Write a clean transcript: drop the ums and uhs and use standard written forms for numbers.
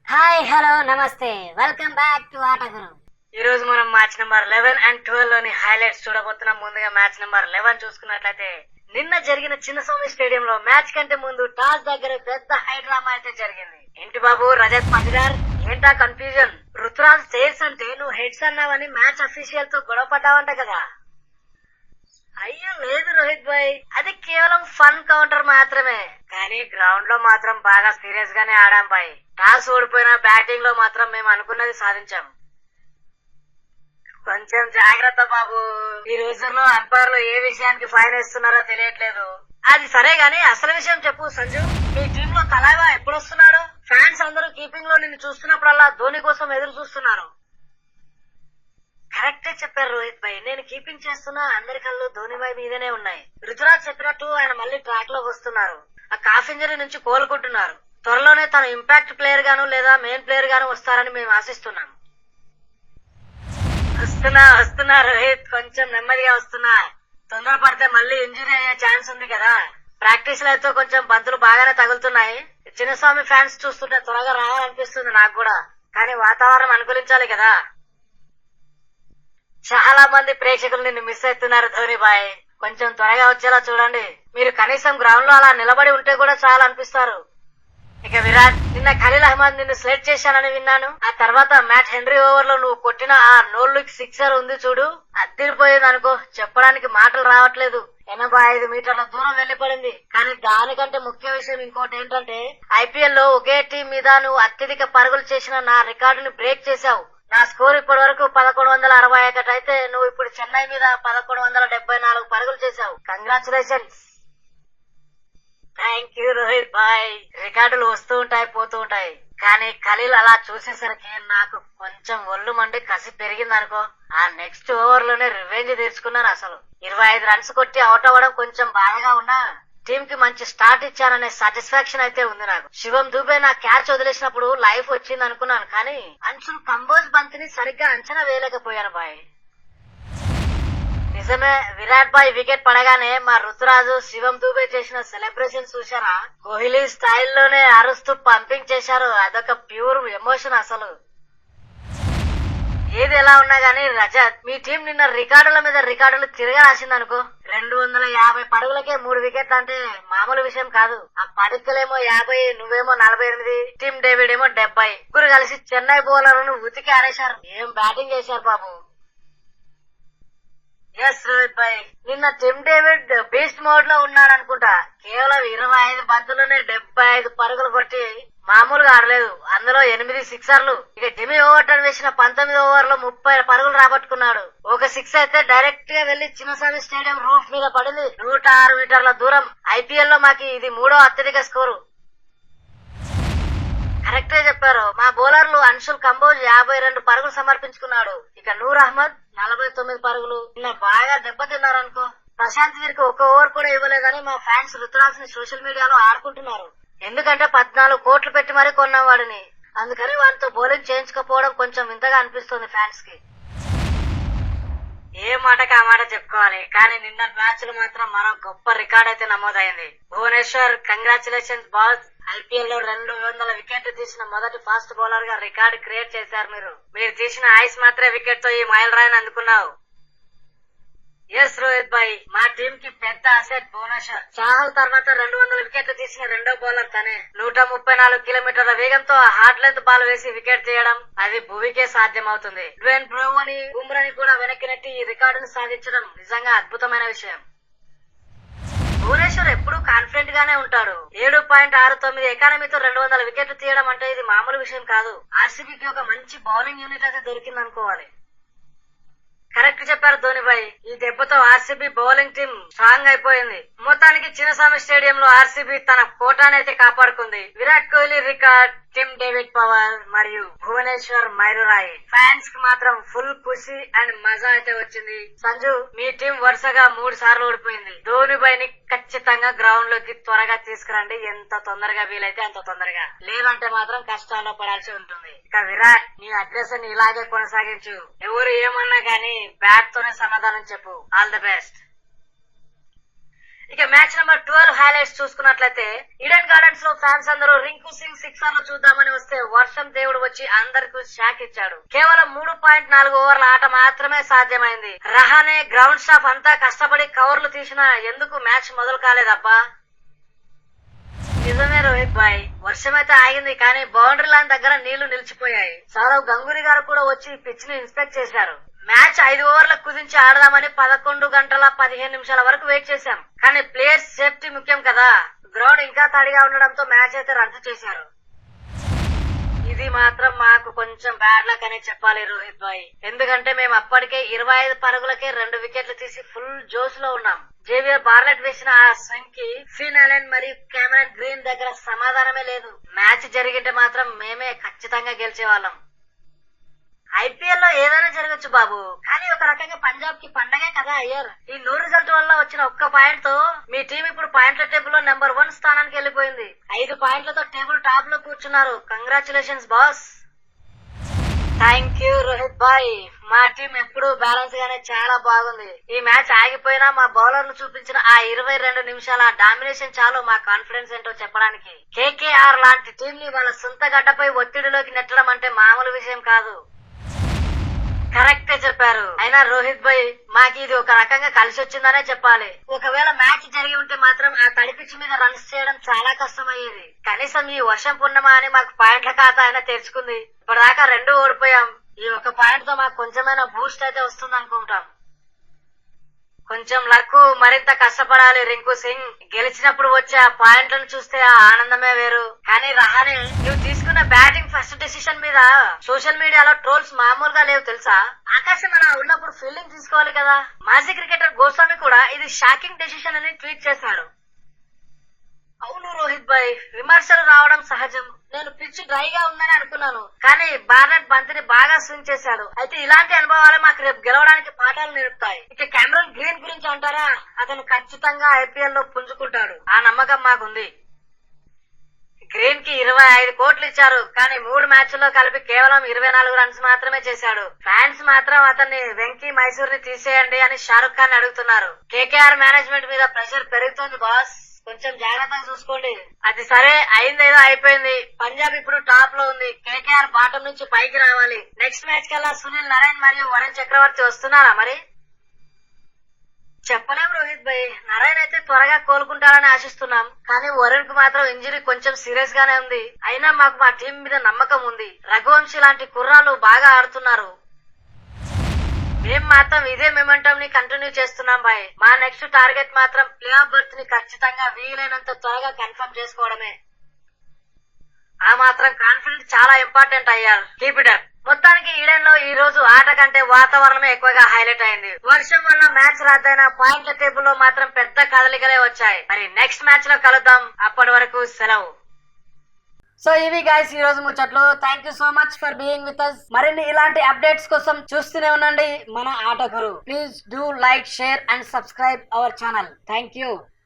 Hi hello నమస్తే welcome back to ఆటగురు. ఈ రోజు మనం మ్యాచ్ నెంబర్ 11 అండ్ 12 లోని హైలైట్స్ చూడబోతున్నాం. ముందుగా మ్యాచ్ నెంబర్ 11 చూసుకున్నట్లయితే నిన్న జరిగిన చిన్నస్వామి స్టేడియం లో మ్యాచ్ కంటే ముందు టాస్ దగ్గర పెద్ద హై డ్రామా అయితే జరిగింది. ఏంటి బాబు రజత్ పటిదార్, ఏంటా కన్ఫ్యూజన్? రుతురాజ్ స్టేట్స్ అంటే నువ్వు హెడ్స్ అన్నావని మ్యాచ్ అఫీషియల్ తో గొడవ పడ్డావంట కదా? అయ్యో లేదు రోహిత్ భాయ్, అది కేవలం ఫన్ కౌంటర్ మాత్రమే. కానీ గ్రౌండ్ లో మాత్రం బాగా సీరియస్ గానే ఆడాం భాయ్. టాస్ ఓడిపోయిన బ్యాటింగ్ లో మాత్రం మేము అనుకున్నది సాధించాం. కొంచెం జాగ్రత్త బాబు, ఈ రోజుల్లో అంపైర్లు ఏ విషయానికి ఫైన్ వేస్తున్నారో తెలియట్లేదు. అది సరే గానీ అసలు విషయం చెప్పు సంజు. మీ టీమ్ లో తలాగా ఎప్పుడు వస్తున్నాడు? ఫ్యాన్స్ అందరూ కీపింగ్ లో నిన్ను చూస్తున్నప్పుడల్లా ధోని కోసం ఎదురు చూస్తున్నారు. కరెక్టే చెప్పారు రోహిత్ భాయ్, నేను కీపింగ్ చేస్తున్నా అందరి కళ్ళు ధోని భాయ్ మీదనే ఉన్నాయి. రుతురాజ్ చెప్పినట్టు ఆయన మళ్ళీ ట్రాక్ లో వస్తున్నారు. ఆ కాఫ్ ఇంజరీ నుంచి కోలుకుంటున్నారు. త్వరలోనే తన ఇంపాక్ట్ ప్లేయర్ గాను లేదా మెయిన్ ప్లేయర్ గాను వస్తారని మేము ఆశిస్తున్నాం. వస్తున్నా రోహిత్, కొంచెం నెమ్మదిగా వస్తున్నా. తొందరపడితే మళ్ళీ ఇంజరీ అయ్యే ఛాన్స్ ఉంది కదా. ప్రాక్టీస్ లతో కొంచెం బంతులు బాగానే తగులుతున్నాయి. చిన్నస్వామి ఫ్యాన్స్ చూస్తుంటే త్వరగా రావాలనిపిస్తుంది నాకు కూడా. కానీ వాతావరణం అనుకూలించాలి కదా. చాలా మంది ప్రేక్షకులు నిన్ను మిస్ అవుతున్నారు ధోని బాయ్, కొంచెం త్వరగా వచ్చేలా చూడండి. మీరు కనీసం గ్రౌండ్ లో అలా నిలబడి ఉంటే కూడా చాలా అనిపిస్తారు. ఇక విరాట్, నిన్న ఖలీల్ అహ్మద్ నిన్ను సెలెక్ట్ చేశానని విన్నాను. ఆ తర్వాత మ్యాట్ హెన్రీ ఓవర్ లో నువ్వు కొట్టిన ఆ నో లుక్ సిక్సర్ ఉంది చూడు, అదిరిపోయింది అనుకో. చెప్పడానికి మాటలు రావట్లేదు. 85 మీటర్ల దూరం వెళ్లి పడింది. కానీ దానికంటే ముఖ్య విషయం ఇంకోటి ఏంటంటే, ఐపీఎల్ లో ఒకే టీం మీద నువ్వు అత్యధిక పరుగులు చేసిన నా రికార్డుని బ్రేక్ చేశావు. నా స్కోర్ ఇప్పటి వరకు 1161 అయితే నువ్వు ఇప్పుడు చెన్నై మీద 1174 పరుగులు చేశావు. కంగ్రాచులేషన్స్. థ్యాంక్ యూ రోహిత్ బాయ్. రికార్డులు వస్తూ ఉంటాయి పోతూ ఉంటాయి, కానీ ఖలీల్ అలా చూసేసరికి నాకు కొంచెం ఒళ్ళు మండి కసి పెరిగింది అనుకో. ఆ నెక్స్ట్ ఓవర్ లోనే రివెంజ్ తీర్చుకున్నాను. అసలు 25 రన్స్ కొట్టి అవుట్ అవ్వడం కొంచెం బాధగా ఉన్నా టీమ్ కి మంచి స్టార్ట్ ఇచ్చాననే సాటిస్ఫాక్షన్ అయితే ఉంది నాకు. శివం దూబే నా క్యాచ్ వదిలేసినప్పుడు లైఫ్ వచ్చింది అనుకున్నాను, కానీ అంచులు కంబోజ్ బంతిని సరిగ్గా అంచనా వేయలేకపోయాను బాయ్. నిజమే, విరాట్ బాయ్ వికెట్ పడగానే మా రుతురాజు శివం దూబే చేసిన సెలబ్రేషన్ చూశారా? కోహ్లీ స్టైల్లోనే అరుస్తూ పంపింగ్ చేశారు. అదొక ప్యూర్ ఎమోషన్ అసలు. ఏది ఎలా ఉన్నా గానీ రజత్, మీ టీం నిన్న రికార్డుల మీద రికార్డులు తిరగా రాసిందనుకో. 250 పరుగులకే 3 వికెట్లు అంటే మామూలు విషయం కాదు. ఆ పడిక్కలేమో 50, నువ్వేమో 48, టీమ్ డేవిడ్ ఏమో 70. ముగ్గురు కలిసి చెన్నై బౌలర్లను ఉతికి ఆరేశారు. ఏం బ్యాటింగ్ చేశారు బాబు. ఎస్ రోహిత్ భాయ్, నిన్న టిమ్ డేవిడ్ బీస్ట్ మోడ్ లో ఉన్నాడు అనుకుంటా. కేవలం 25 బంతుల్లోనే 75 పరుగులు కొట్టి మామూలుగా ఆడలేదు. అందులో 8 సిక్సర్లు. ఇక జిమి ఓవర్టన్ వేసిన 19 ఓవర్లో 30 పరుగులు రాబట్టుకున్నాడు. ఒక సిక్స్ అయితే డైరెక్ట్ గా వెళ్లి చిన్నస్వామి స్టేడియం రూఫ్ మీద పడింది. 106 మీటర్ల దూరం. ఐపీఎల్ లో మాకు ఇది 3వ అత్యధిక స్కోరు. కరెక్టే చెప్పారు. మా బౌలర్లు అన్షుల్ కంబోజ్ 52 పరుగులు సమర్పించుకున్నాడు. ఇక నూర్ అహ్మద్ 49 పరుగులు. నిన్న బాగా దెబ్బతిన్నారనుకో. ప్రశాంత్ వీరికి 1 ఓవర్ కూడా ఇవ్వలేదని మా ఫ్యాన్స్ రుతురాజ్ ని సోషల్ మీడియాలో ఆడుకుంటున్నారు. ఎందుకంటే 14 కోట్లు పెట్టి మరీ కొన్నాం వాడిని. అందుకని వాడితో బౌలింగ్ చేయించుకోపోవడం కొంచెం వింతగా అనిపిస్తుంది ఫ్యాన్స్ కి. ఏ మాటకి ఆ మాట చెప్పుకోవాలి. కానీ నిన్న మ్యాచ్ లో మాత్రం మరో గొప్ప రికార్డ్ అయితే నమోదైంది. Bhubaneswar, congratulations boss. ఐపీఎల్ లో 200 వికెట్లు తీసిన మొదటి ఫాస్ట్ బౌలర్ గా రికార్డు క్రియేట్ చేశారు మీరు తీసిన ఐస్ మాత్రమే వికెట్ తో ఈ మైల్ రాయిని అందుకున్నావు. ఎస్ రోహిత్ భాయ్, మా టీం కి పెద్ద అసెట్ భువనేశ్వర్. చాహల్ తర్వాత 200 వికెట్లు తీసిన రెండో బౌలర్ తనే. 134 కిలోమీటర్ల వేగంతో హార్డ్ లెంత్ బాల్ వేసి వికెట్ తీయడం అది భువికే సాధ్యమవుతుంది. డ్వేన్ బ్రూవోని, బుమ్రాని కూడా వెనక్కి నెట్టి ఈ రికార్డును సాధించడం నిజంగా అద్భుతమైన విషయం. భువనేశ్వర్ ఎప్పుడూ కాన్ఫిడెంట్ గానే ఉంటాడు. 7.69 ఎకానమీతో 200 వికెట్లు తీయడం అంటే ఇది మామూలు విషయం కాదు. ఆర్సీబీకి ఒక మంచి బౌలింగ్ యూనిట్ అయితే దొరికింది అనుకోవాలి. కరెక్ట్ చెప్పారు ధోని భాయ్. ఈ దెబ్బతో ఆర్సీబీ బౌలింగ్ టీం స్ట్రాంగ్ అయిపోయింది. మొత్తానికి చిన్నస్వామి స్టేడియం లో ఆర్సీబీ తన కోటానైతే కాపాడుకుంది. Virat Kohli record, Tim David power మరియు భువనేశ్వర్ మైరురాయి. ఫ్యాన్స్ కి మాత్రం ఫుల్ ఖుషి అండ్ మజా అయితే వచ్చింది. సంజు, మీ టీం వరుసగా 3 సార్లు ఓడిపోయింది. ధోని భాయ్ ని ఖచ్చితంగా గ్రౌండ్ లోకి త్వరగా తీసుకురండి. ఎంత తొందరగా వీలైతే అంత తొందరగా, లేదంటే మాత్రం కష్టాల్లో పడాల్సి ఉంటుంది. ఇక విరాట్, నీ అగ్రెషన్ ఇలాగే కొనసాగించు. ఎవరు ఏమన్నా గానీ బ్యాట్ తోనే సమాధానం చెప్పు. All the best. ఇక మ్యాచ్ నెంబర్ 12 హైలైట్స్ చూసుకున్నట్లయితే ఈడెన్ గార్డెన్స్ లో ఫ్యాన్స్ అందరూ రింకు సింగ్ సిక్సర్ లో చూద్దామని వస్తే వర్షం దేవుడు వచ్చి అందరికీ షాక్ ఇచ్చాడు. కేవలం 3.4 ఓవర్ల ఆట మాత్రమే సాధ్యమైంది. రహానే గ్రౌండ్ స్టాఫ్ అంతా కష్టపడి కవర్లు తీసినా ఎందుకు మ్యాచ్ మొదలు కాలేదబ్బా. నిజమే రోహిత్ భాయ్, వర్షం అయితే ఆగింది కానీ బౌండరీ లైన్ దగ్గర నీళ్లు నిలిచిపోయాయి. సౌరవ్ గంగూలీ గారు కూడా వచ్చి పిచ్ ని ఇన్స్పెక్ట్ చేశారు. మ్యాచ్ 5 ఓవర్లకు కుదించి ఆడదామని 11 గంటల 15 నిమిషాల వరకు వెయిట్ చేశాం. కానీ ప్లేయర్స్ సేఫ్టీ ముఖ్యం కదా. గ్రౌండ్ ఇంకా తడిగా ఉండడంతో మ్యాచ్ అయితే రద్దు చేశారు. ఇది మాత్రం మాకు కొంచెం బ్యాడ్ లక్ అనే చెప్పాలి రోహిత్ భాయ్. ఎందుకంటే మేము అప్పటికే 25 పరుగులకే 2 వికెట్లు తీసి ఫుల్ జోష్ లో ఉన్నాం. జేవియర్ బార్లెట్ వేసిన ఆ స్వింగ్ కి ఫిన్ అలెన్ మరియు కెమెరాన్ గ్రీన్ దగ్గర సమాధానమే లేదు. మ్యాచ్ జరిగింటే మాత్రం మేమే ఖచ్చితంగా గెలిచేవాళ్ళం. ఐపీఎల్ లో ఏదైనా జరగచ్చు బాబు, కానీ ఒక రకంగా పంజాబ్ కి పండగే కదా అయ్యారు. ఈ 100 రిజల్ట్ వల్ల వచ్చిన ఒక్క పాయింట్ తో మీ టీం ఇప్పుడు పాయింట్ల టేబుల్ లో నెంబర్ 1 స్థానానికి వెళ్ళిపోయింది. 5 పాయింట్లతో టేబుల్ టాప్ లో కూర్చున్నారు. Congratulations boss. Thank you Rohit భాయ్. మా టీం ఎప్పుడు బ్యాలెన్స్ గానే చాలా బాగుంది. ఈ మ్యాచ్ ఆగిపోయినా మా బౌలర్లు చూపించిన ఆ 22 నిమిషాల డామినేషన్ చాలు మా కాన్ఫిడెన్స్ ఏంటో చెప్పడానికి. కేకేఆర్ లాంటి టీం ని వాళ్ళ సొంత గడ్డపై ఒత్తిడిలోకి నెట్టడం అంటే మామూలు విషయం కాదు. కరెక్ట్ చెప్పారు. అయినా రోహిత్ భాయ్, మాకు ఇది ఒక రకంగా కలిసి వచ్చిందనే చెప్పాలి. ఒకవేళ మ్యాచ్ జరిగి ఉంటే మాత్రం ఆ తడి పిచ్ మీద రన్స్ చేయడం చాలా కష్టం అయ్యేది. కనీసం ఈ వర్షం పుణ్యమా అని మాకు పాయింట్ల ఖాతా అయినా తెరుచుకుంది. ఇప్పటిదాకా 2 ఓడిపోయాం. ఈ ఒక పాయింట్ తో మాకు కొంచెమైనా బూస్ట్ అయితే వస్తుంది అనుకుంటాం. కొంచెం లక్, మరింత కష్టపడాలి రింకు సింగ్. గెలిచినప్పుడు వచ్చే ఆ పాయింట్లను చూస్తే ఆ ఆనందమే వేరు. కానీ రహానే, నువ్వు తీసుకున్న బ్యాటింగ్ ఫస్ట్ డెసిషన్ మీద సోషల్ మీడియాలో ట్రోల్స్ మామూలుగా లేవు తెలుసా. ఆకాశం అలా ఉన్నప్పుడు ఫీల్డింగ్ తీసుకోవాలి కదా. మాజీ క్రికెటర్ గోస్వామి కూడా ఇది షాకింగ్ డెసిషన్ అని ట్వీట్ చేశాడు. అవును రోహిత్ భాయ్, విమర్శలు రావడం సహజం. నేను పిచ్ డ్రైగా ఉందని అనుకున్నాను, కానీ బార్నెట్ బంతిని బాగా స్వింగ్ చేశాడు. అయితే ఇలాంటి అనుభవాలే మాకు రేపు గెలవడానికి పాఠాలు నేర్పుతాయి. ఇక కెమెరాన్ గ్రీన్ గురించి అంటారా, అతను ఖచ్చితంగా ఐపీఎల్ లో పుంజుకుంటాడు. ఆ నమ్మకం మాకుంది. గ్రీన్ కి 25 కోట్లు ఇచ్చారు, కానీ 3 మ్యాచ్ల్లో కలిపి కేవలం 24 రన్స్ మాత్రమే చేశాడు. ఫ్యాన్స్ మాత్రం అతన్ని వెంకీ మైసూర్ ని తీసేయండి అని షారుఖ్ ఖాన్ అడుగుతున్నారు. కేకేఆర్ మేనేజ్మెంట్ మీద ప్రెషర్ పెరుగుతోంది బాస్, కొంచెం జాగ్రత్తగా చూసుకోండి. అది సరే, అయిందేదో అయిపోయింది. పంజాబ్ ఇప్పుడు టాప్ లో ఉంది. కేకేఆర్ బాటం నుంచి పైకి రావాలి. నెక్స్ట్ మ్యాచ్ కల్లా సునీల్ నరైన్ మరియు వరుణ్ చక్రవర్తి వస్తున్నారా మరి? చెప్పలేం రోహిత్ భాయ్. నరైన్ అయితే త్వరగా కోలుకుంటారని ఆశిస్తున్నాం, కానీ వరుణ్ కు మాత్రం ఇంజరీ కొంచెం సీరియస్ గానే ఉంది. అయినా మాకు మా టీం మీద నమ్మకం ఉంది. రఘువంశీ లాంటి కుర్రాలు బాగా ఆడుతున్నారు. మేం మాత్రం ఇదే మొమెంటం ని కంటిన్యూ చేస్తున్నాం బాయ్. మా నెక్స్ట్ టార్గెట్ మాత్రం ప్లే ఆఫ్ బర్త్ ని ఖచ్చితంగా వీలైనంత త్వరగా కన్ఫర్మ్ చేసుకోవడమే. ఆ మాత్రం కాన్ఫిడెన్స్ చాలా ఇంపార్టెంట్ అయ్యారు. Keep it up. మొత్తానికి ఈడెన్ లో ఈ రోజు ఆట కంటే వాతావరణమే ఎక్కువగా హైలైట్ అయింది. వర్షం వల్ల మ్యాచ్ రద్దయిన పాయింట్ల టేబుల్ లో మాత్రం పెద్ద కదలికలే వచ్చాయి. మరి నెక్స్ట్ మ్యాచ్ లో కలుద్దాం. అప్పటి వరకు సెలవు. సో ఇవి గైస్ ఈ రోజు ముచ్చట్లు. Thank you so much for being with us. మరిన్ని ఇలాంటి అప్డేట్స్ కోసం చూస్తూనే ఉండండి మన ఆట గురు. Please do like, share and subscribe our channel. Thank you.